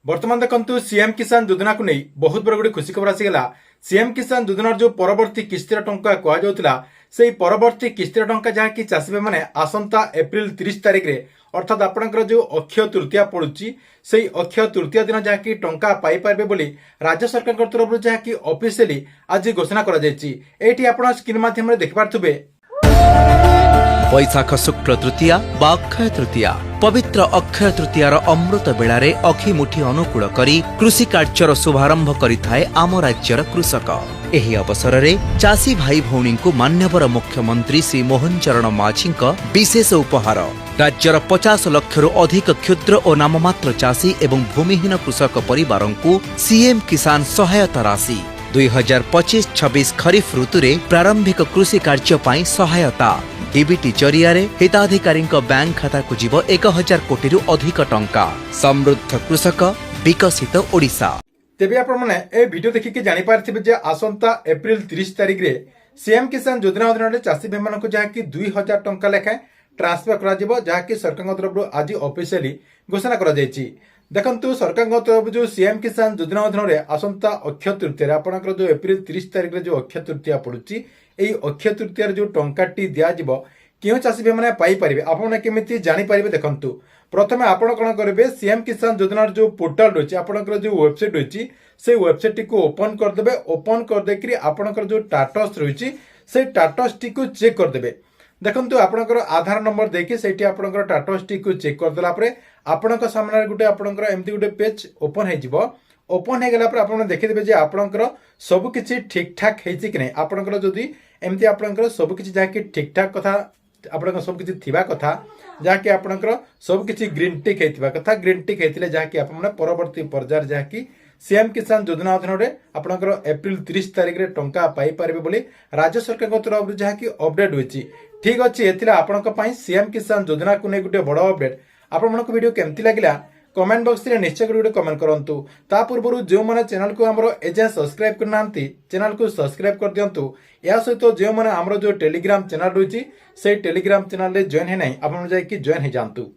बर्तमान देखु सीएम किसान योजना को नहीं बहुत बड़ गोटे खुशी खबर आसीगला। सीएम किसान योजनार जो परवर्ती किस्तिर टंका कहला से परवर्ती किस्तिर टंका जहाँकि चाषी मैंने आसंता एप्रिल 30 तारिख में अर्थात आपंकर जो अक्षय तृतीया पड़ुची से अक्षय तृतीया दिन जहाँकि टंका पाइपारे बोली राज्य सरकार तरफ जहाँकि ऑफिशियली आज घोषणा कर स्क्रीन माध्यम देखिपारे। वैशाख शुक्ल तृतीया बा अक्षय तृतीया पवित्र अक्षय तृतीयार अमृत बेलारे अखिमुठी अनुकूल करी कृषि कार्यर शुभारंभ करिथाए आम राज्यर कृषक। एही अवसर में चाषी भाई भौणी को मान्यवर मुख्यमंत्री श्री मोहन चरण माझी विशेष उपहार राज्यर 50 लाख अधिक क्षुद्र और नाममात्र चाषी एवं भूमिहीन कृषक परिवार को सीएम किसान सहायता राशि 2025-26 खरीफ ऋतुरे प्रारंभिक कृषि कार्य पाई सहायता डीबीटी जरिया हिताधिकारी बैंक खाता को जीव 1000 कोटी अधिक टंका। समृद्ध कृषक विकसित ओडिशा। तेबे आपने ए वीडियो देखिक जानीपारे जे आसंता एप्रिल 30 तारिख रे सीएम किसान योजना अधीन चाषी भाई मान जहाँकि 2000 टंका लेखाएं ट्रांसफर करा जहाँकि सरकार तरफ आज ऑफिशियली घोषणा कर देखु सरकार तरफ जो सीएम किसान योजना अधीन आसंता अक्षय तृतीया आपंकर जो एप्रिल 30 तारिख जो अक्षय तृतीया पड़ुची यही अक्षय तृतीय जो टंकाटी दिज्व क्यों चाषी भाई मैंने पाइपर आपने केमी जानीपारे। देखु प्रथम आपण कौन करेंगे सीएम किसान योजनार जो पोर्टाल रही आपंकर जो वेबसाइट रही से वेबसाइट टी ओपन करदे। ओपन करदे आपंकर जो टाटस रही से टाटस टी चेक करदे। देखु आपंकर आधार नंबर देखिए से आपंकर टाटस टी चेक करदेला आपण सामने गोटे आपंकर एमती गोटे पेज ओपन हो ओपन हो गला आपने देखिदेवे जे आपंकर सबकि ठीक ठाक है कि नहीं आपंकर जदि एमती आपंकर सबकि जहाँकि ठीक ठाक कथा आपंकर सबकि थिबा कथा जहाँकि आपंकर सबकि ग्रीन टिक होता कथा ग्रीन टिक होते जहाँकि आपने परवर्ती पर्यायर जहाँकि सीएम किसान योजना अधीन आपंकर एप्रिल 30 तारिख में टंका पाइपारे बोली राज्य सरकार तरफ जहाँकि अपडेट होती ठीक अच्छे ये आपण सीएम किसान योजना को नहीं गोटे बड़ अपडेट। आपण वीडियो केमती लगिला कमेंट बॉक्स रे निश्चय गोटे कमेंट करंतु। ता पूर्व जो मैंने चैनल को हमरो एजे सब्सक्राइब करना चैनल को सब्सक्राइब कर दिंतु। या सहित जो मैंने हमरो जो टेलीग्राम चैनल रही से टेलीग्राम चैनल रे जॉइन है नहीं आप जॉइन हो जातु।